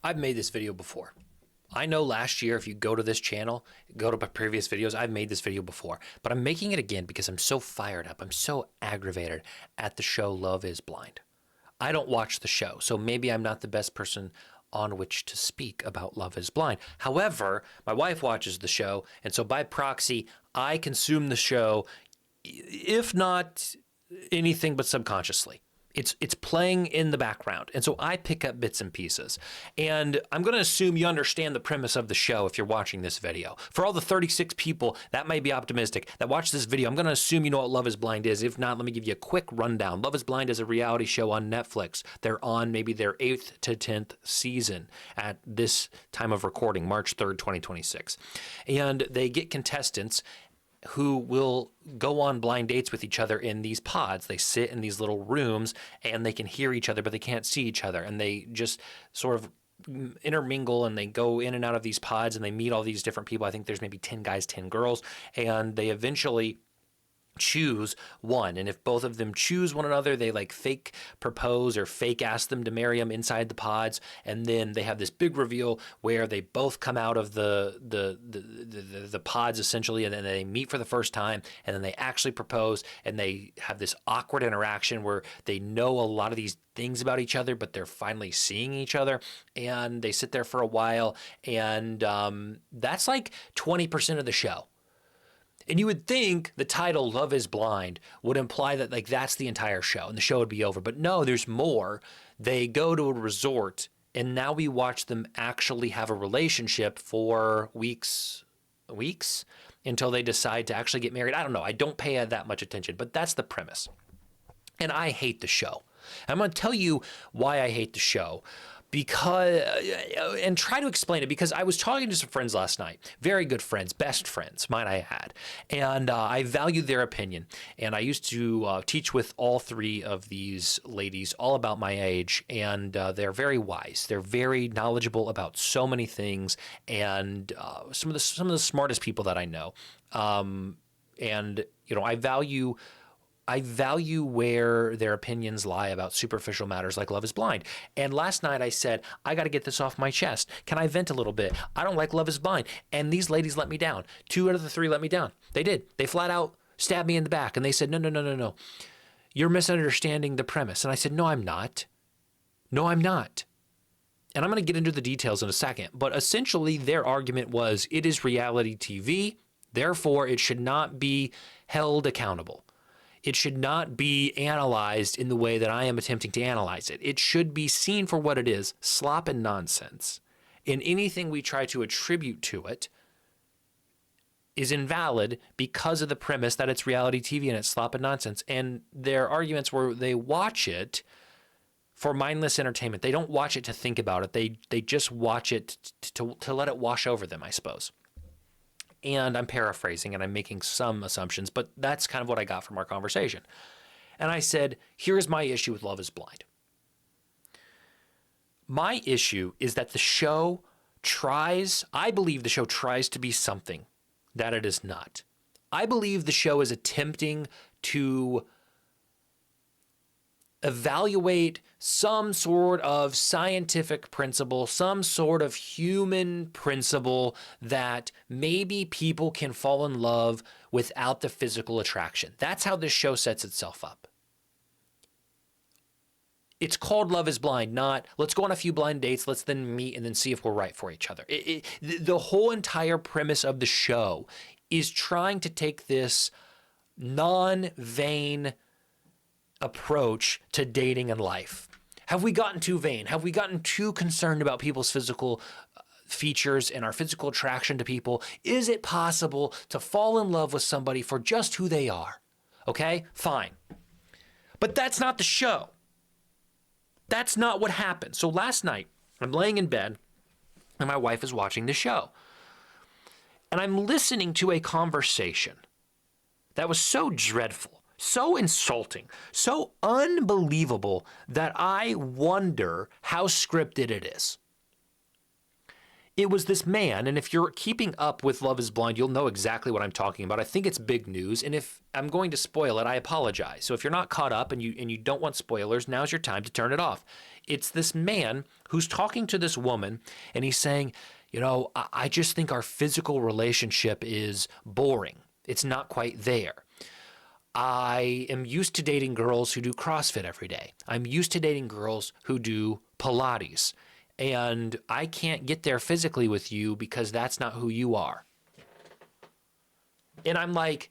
I've made this video before. I know last year, if you go to this channel, go to my previous videos, I've made this video before, but I'm making it again because I'm so fired up. I'm so aggravated at the show Love is Blind. I don't watch the show, so maybe I'm not the best person on which to speak about Love is Blind. However, my wife watches the show, and so by proxy, I consume the show, if not anything but subconsciously. It's playing in the background. And so I pick up bits and pieces. And I'm going to assume you understand the premise of the show if you're watching this video. For all the 36 people, that may be optimistic, that watch this video, I'm going to assume you know what Love is Blind is. If not, let me give you a quick rundown. Love is Blind is a reality show on Netflix. They're on maybe their 8th to 10th season at this time of recording, March 3rd, 2026. And they get contestants who will go on blind dates with each other in these pods. They sit in these little rooms and they can hear each other, but they can't see each other. And they just sort of intermingle and they go in and out of these pods and they meet all these different people. I think there's maybe 10 guys, 10 girls, and they eventually choose one. And if both of them choose one another, they like fake propose or fake ask them to marry them inside the pods. And then they have this big reveal where they both come out of the pods essentially, and then they meet for the first time, and then they actually propose, and they have this awkward interaction where they know a lot of these things about each other, but they're finally seeing each other, and they sit there for a while, and that's like 20% of the show. And you would think the title Love is Blind would imply that like that's the entire show and the show would be over. But no, there's more. They go to a resort and now we watch them actually have a relationship for weeks until they decide to actually get married. I don't know. I don't pay that much attention, but that's the premise. And I hate the show. I'm going to tell you why I hate the show. And try to explain it, because I was talking to some friends last night, very good friends, best friends, might I add, and I valued their opinion. And I used to teach with all three of these ladies, all about my age, and they're very wise. They're very knowledgeable about so many things, and some of the smartest people that I know. And you know, I value where their opinions lie about superficial matters like Love is Blind. And last night I said, I got to get this off my chest. Can I vent a little bit? I don't like Love is Blind. And these ladies let me down. 2 out of the 3 let me down. They did. They flat out stabbed me in the back and they said, no. You're misunderstanding the premise. And I said, no, I'm not. No, I'm not. And I'm going to get into the details in a second. But essentially their argument was it is reality TV. Therefore, it should not be held accountable. It should not be analyzed in the way that I am attempting to analyze it. It should be seen for what it is, slop and nonsense. And anything we try to attribute to it is invalid because of the premise that it's reality TV and it's slop and nonsense. And their arguments were they watch it for mindless entertainment. They don't watch it to think about it. They just watch it to let it wash over them, I suppose. And I'm paraphrasing and I'm making some assumptions, but that's kind of what I got from our conversation. And I said, here's my issue with Love is Blind. My issue is that the show I believe the show tries to be something that it is not. I believe the show is attempting to evaluate some sort of scientific principle, some sort of human principle that maybe people can fall in love without the physical attraction. That's how this show sets itself up. It's called Love is Blind, not let's go on a few blind dates, let's then meet and then see if we're right for each other. The whole entire premise of the show is trying to take this non-vain approach to dating and life. Have we gotten too vain? Have we gotten too concerned about people's physical features and our physical attraction to people? Is it possible to fall in love with somebody for just who they are? Okay, fine. But that's not the show. That's not what happened. So last night, I'm laying in bed and my wife is watching the show. And I'm listening to a conversation that was so dreadful, so insulting, so unbelievable that I wonder how scripted it is. it was this man, and if you're keeping up with Love is Blind, you'll know exactly what I'm talking about. I think it's big news, and if I'm going to spoil it, I apologize. So if you're not caught up and you don't want spoilers, now's your time to turn it off. It's this man who's talking to this woman, and he's saying, I just think our physical relationship is boring. It's not quite there. I am used to dating girls who do CrossFit every day. I'm used to dating girls who do Pilates. And I can't get there physically with you because that's not who you are. And I'm like,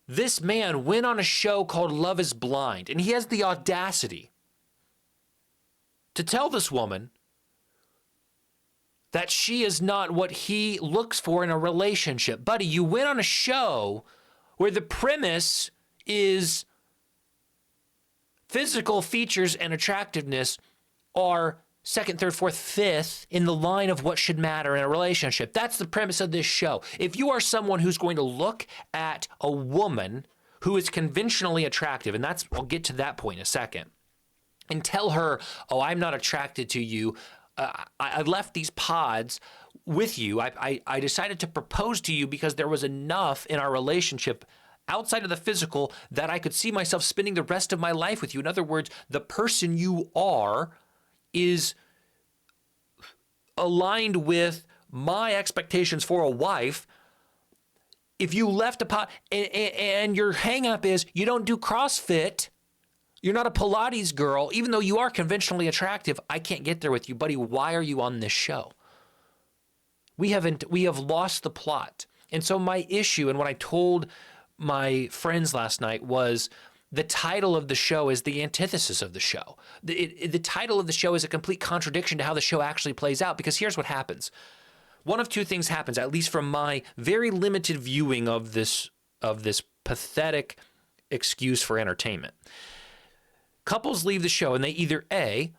this man went on a show called Love is Blind, and he has the audacity to tell this woman that she is not what he looks for in a relationship. Buddy, you went on a show where the premise is physical features and attractiveness are second, third, fourth, fifth in the line of what should matter in a relationship. That's the premise of this show. If you are someone who's going to look at a woman who is conventionally attractive, and I'll get to that point in a second, and tell her, oh, I'm not attracted to you. I left these pods with you. I decided to propose to you because there was enough in our relationship outside of the physical that I could see myself spending the rest of my life with you. In other words, the person you are is aligned with my expectations for a wife. If you left a pot and your hang up is you don't do CrossFit, you're not a Pilates girl, even though you are conventionally attractive, I can't get there with you, buddy. Why are you on this show? We have lost the plot. And so my issue, and what I told my friends last night was, the title of the show is the antithesis of the show. The title of the show is a complete contradiction to how the show actually plays out, because here's what happens. One of two things happens, at least from my very limited viewing of this pathetic excuse for entertainment. Couples leave the show and they either A,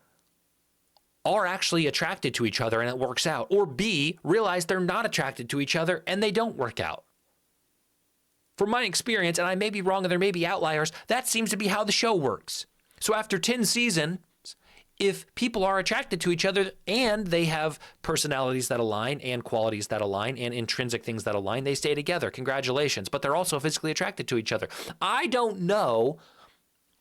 are actually attracted to each other and it works out, or B, realize they're not attracted to each other and they don't work out. From my experience, and I may be wrong and there may be outliers, that seems to be how the show works. So after 10 seasons, if people are attracted to each other and they have personalities that align and qualities that align and intrinsic things that align, they stay together. Congratulations. But they're also physically attracted to each other. I don't know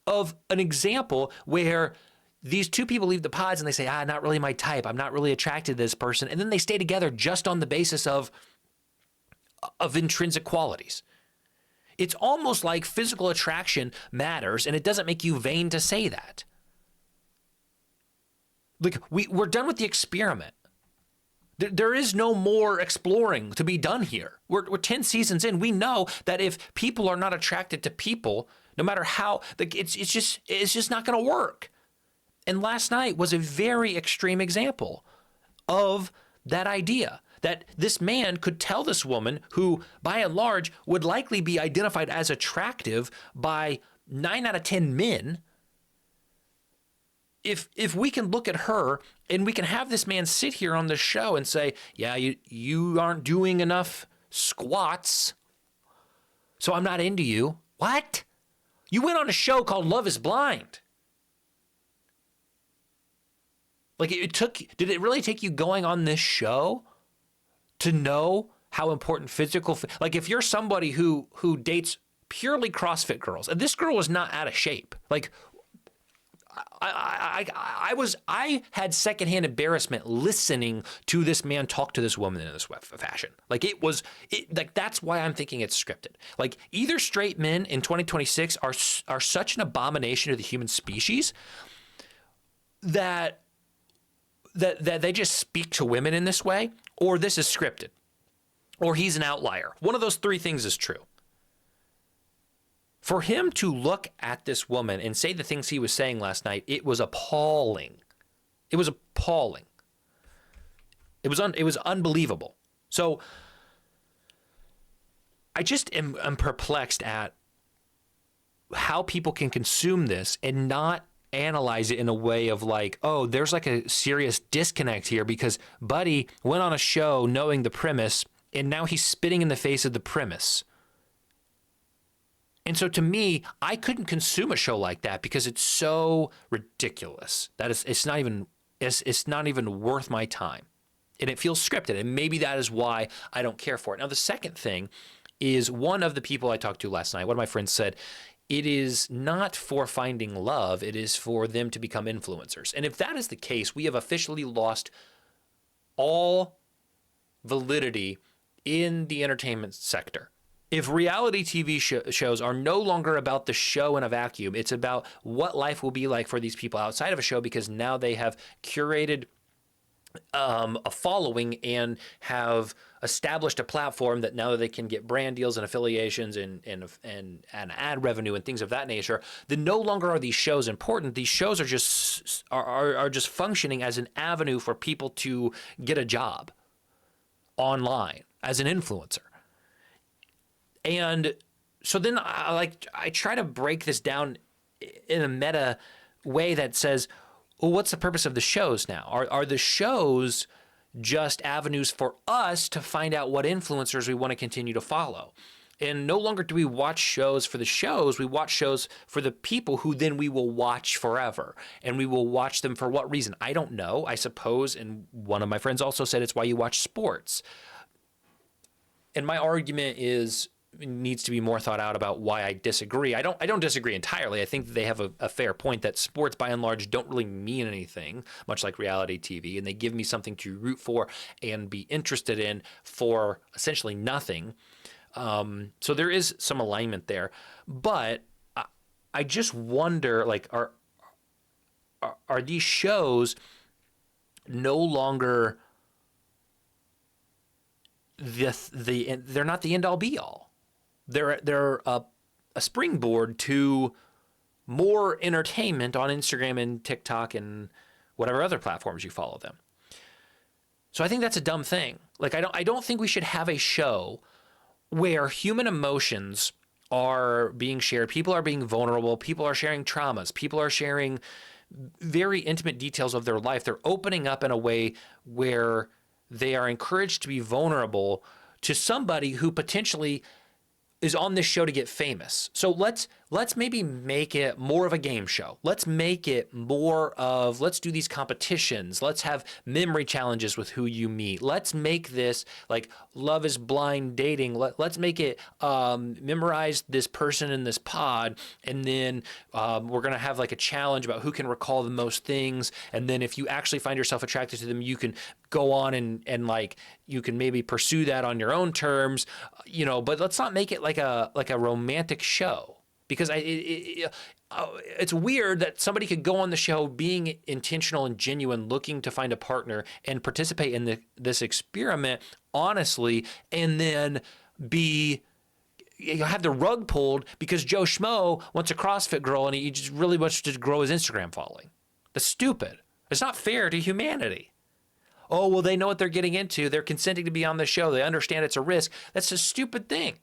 of an example where these two people leave the pods and they say, not really my type. I'm not really attracted to this person. And then they stay together just on the basis of intrinsic qualities. It's almost like physical attraction matters, and it doesn't make you vain to say that. Like, we're done with the experiment. There is no more exploring to be done here. We're 10 seasons in. We know that if people are not attracted to people, no matter how, it's just not going to work. And last night was a very extreme example of that idea. That this man could tell this woman, who by and large would likely be identified as attractive by 9 out of 10 men, if we can look at her and we can have this man sit here on the show and say, yeah, you aren't doing enough squats, so I'm not into you. What? You went on a show called Love is Blind. Like, did it really take you going on this show to know how important like if you're somebody who dates purely CrossFit girls, and this girl was not out of shape, like I had secondhand embarrassment listening to this man talk to this woman in this fashion. Like that's why I'm thinking it's scripted. Like, either straight men in 2026 are such an abomination to the human species that they just speak to women in this way, or this is scripted, or he's an outlier. One of those three things is true. For him to look at this woman and say the things he was saying last night, it was appalling. It was appalling. It was unbelievable. So I just am perplexed at how people can consume this and not analyze it in a way of like, oh, there's like a serious disconnect here because Buddy went on a show knowing the premise and now he's spitting in the face of the premise. And so to me, I couldn't consume a show like that because it's so ridiculous that it's not even worth my time. and it feels scripted. And maybe that is why I don't care for it. Now, the second thing is one of the people I talked to last night, one of my friends said, it is not for finding love, it is for them to become influencers. And if that is the case, we have officially lost all validity in the entertainment sector. If reality TV shows are no longer about the show in a vacuum, it's about what life will be like for these people outside of a show, because now they have curated a following and have established a platform that now they can get brand deals and affiliations and ad revenue and things of that nature. Then no longer are these shows important. These shows are just functioning as an avenue for people to get a job online as an influencer. And so then I try to break this down in a meta way that says, well, what's the purpose of the shows now? Are the shows just avenues for us to find out what influencers we want to continue to follow? And no longer do we watch shows for the shows, we watch shows for the people who then we will watch forever. And we will watch them for what reason? I don't know, I suppose. And one of my friends also said it's why you watch sports. And my argument needs to be more thought out about why I disagree. I don't disagree entirely. I think they have a fair point that sports by and large don't really mean anything, much like reality TV, and they give me something to root for and be interested in for essentially nothing. So there is some alignment there, but I just wonder, like, are these shows no longer they're not the end all be all. They're a springboard to more entertainment on Instagram and TikTok and whatever other platforms you follow them. So I think that's a dumb thing. Like, I don't think we should have a show where human emotions are being shared. People are being vulnerable. People are sharing traumas. People are sharing very intimate details of their life. They're opening up in a way where they are encouraged to be vulnerable to somebody who potentially is on this show to get famous. So let's maybe make it more of a game show. Let's make it more of, let's do these competitions. Let's have memory challenges with who you meet. Let's make this like Love is Blind dating. Let's make it memorize this person in this pod. And then we're going to have like a challenge about who can recall the most things. And then if you actually find yourself attracted to them, you can go on and like, you can maybe pursue that on your own terms, but let's not make it like a romantic show, because it's weird that somebody could go on the show being intentional and genuine, looking to find a partner and participate in this experiment honestly, and then have the rug pulled because Joe Schmo wants a CrossFit girl and he just really wants to grow his Instagram following. That's stupid. It's not fair to humanity. Oh, well, they know what they're getting into. They're consenting to be on the show. They understand it's a risk. That's a stupid thing.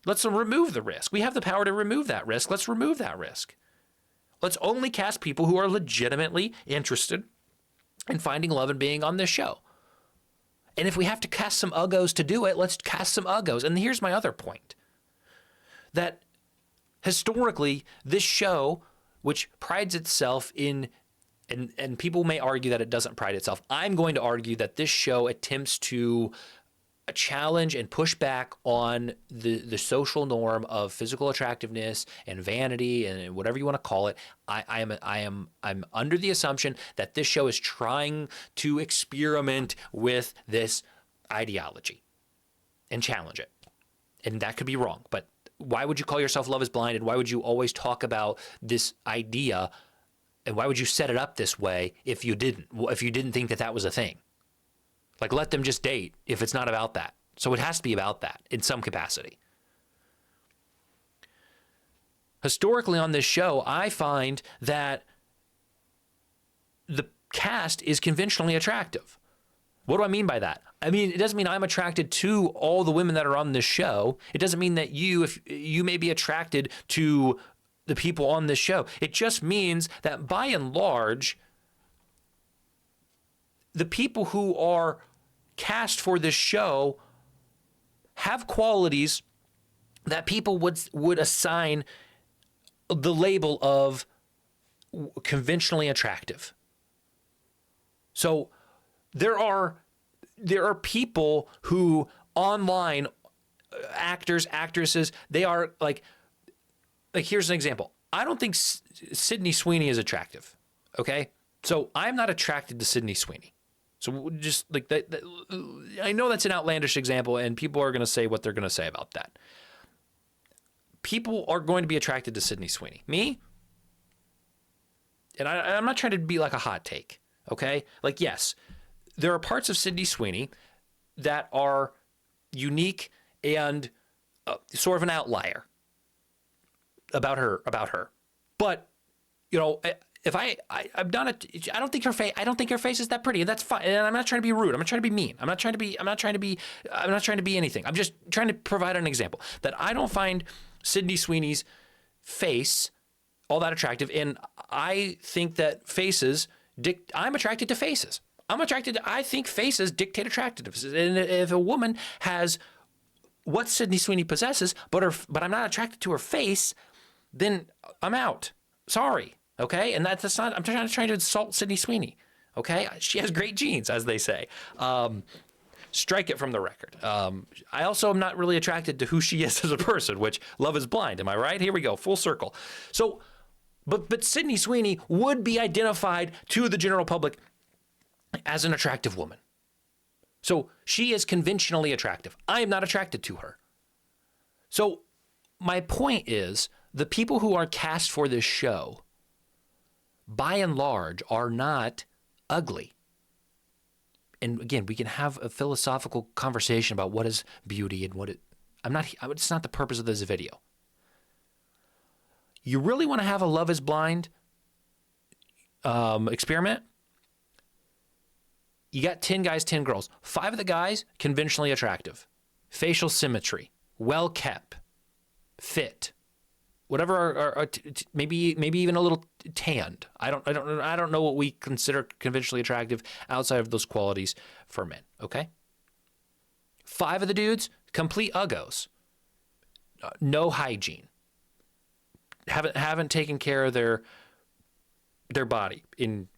Let's remove the risk. We have the power to remove that risk. Let's remove that risk. Let's only cast people who are legitimately interested in finding love and being on this show. And if we have to cast some uggos to do it, let's cast some uggos. And here's my other point. That historically, this show, which prides itself in, and people may argue that it doesn't pride itself. I'm going to argue that this show attempts to challenge and push back on the social norm of physical attractiveness and vanity and whatever you want to call it. I'm under the assumption that this show is trying to experiment with this ideology and challenge it. And that could be wrong, but why would you call yourself Love is Blind? And why would you always talk about this idea? And why would you set it up this way if you didn't think that was a thing? Like, let them just date if it's not about that. So it has to be about that in some capacity. Historically on this show, I find that the cast is conventionally attractive. What do I mean by that? I mean, it doesn't mean I'm attracted to all the women that are on this show. It doesn't mean that if you may be attracted to the people on this show. It just means that by and large, the people who are cast for this show have qualities that people would assign the label of conventionally attractive. So there are there are people who online, actors, actresses, they are like here's an example. I don't think Sydney Sweeney is attractive. Okay. So I'm not attracted to Sydney Sweeney. So just like that, I know that's an outlandish example and people are going to say what they're going to say about that. People are going to be attracted to Sydney Sweeney. Me? And I'm not trying to be like a hot take. Okay. Like, yes, there are parts of Sydney Sweeney that are unique and sort of an outlier about her. But, you know, if I'm not I don't think her face is that pretty, and that's fine. And I'm not trying to be rude. I'm not trying to be mean. I'm not trying to be anything. I'm just trying to provide an example that I don't find Sydney Sweeney's face all that attractive. And I think that I'm attracted to faces. I think faces dictate attractiveness. And if a woman has what Sydney Sweeney possesses, but I'm not attracted to her face, then I'm out. Sorry. Okay. And that's not, I'm trying to insult Sydney Sweeney. Okay. She has great genes, as they say. Strike it from the record. I also am not really attracted to who she is as a person, which Love is Blind. Am I right? Here we go. Full circle. So, but Sydney Sweeney would be identified to the general public as an attractive woman. So she is conventionally attractive. I am not attracted to her. So my point is the people who are cast for this show, by and large, are not ugly. And again, we can have a philosophical conversation about what is beauty and it's not the purpose of this video. You really want to have a Love is Blind experiment? You got 10 guys, 10 girls. 5 of the guys, conventionally attractive. Facial symmetry, well kept, fit, whatever, maybe even a little tanned. I don't know what we consider conventionally attractive outside of those qualities for men. Okay. 5 of the dudes, complete uggos, no hygiene, haven't taken care of their body in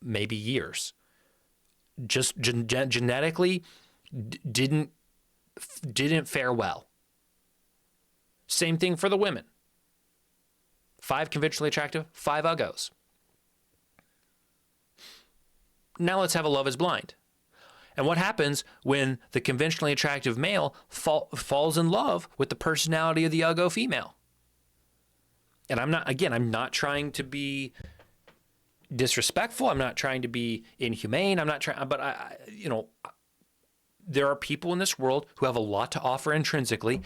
maybe years. Just genetically didn't fare well. Same thing for the women. 5 conventionally attractive, 5 uggos. Now let's have a Love is Blind. And what happens when the conventionally attractive male falls in love with the personality of the uggo female? And I'm not trying to be disrespectful. I'm not trying to be inhumane. I'm not trying, but there are people in this world who have a lot to offer intrinsically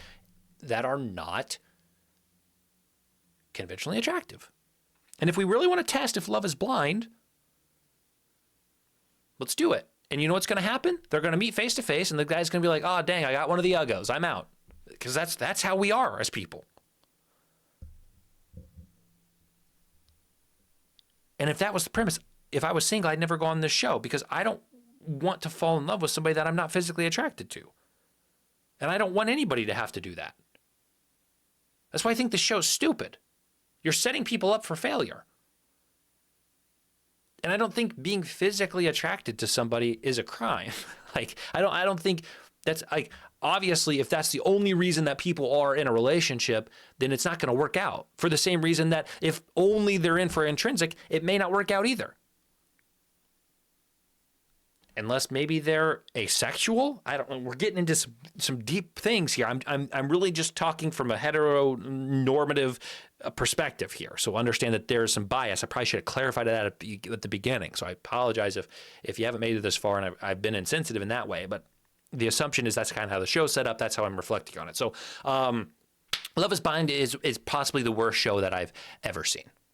that are not conventionally attractive. And if we really want to test if love is blind, let's do it. And you know what's going to happen? They're going to meet face to face, and the guy's going to be like, "Oh, dang, I got one of the uggos. I'm out." Because that's how we are as people. And if that was the premise, if I was single, I'd never go on this show because I don't want to fall in love with somebody that I'm not physically attracted to. And I don't want anybody to have to do that. That's why I think the show's stupid. You're setting people up for failure. And I don't think being physically attracted to somebody is a crime. I don't think that's obviously if that's the only reason that people are in a relationship, then it's not going to work out. For the same reason that if only they're in for intrinsic, it may not work out either. Unless maybe they're asexual. I don't know. We're getting into some deep things here. I'm really just talking from a heteronormative perspective here. So understand that there's some bias. I probably should have clarified that at the beginning. So I apologize if you haven't made it this far and I've been insensitive in that way. But the assumption is that's kind of how the show's set up. That's how I'm reflecting on it. So Love is Blind is possibly the worst show that I've ever seen.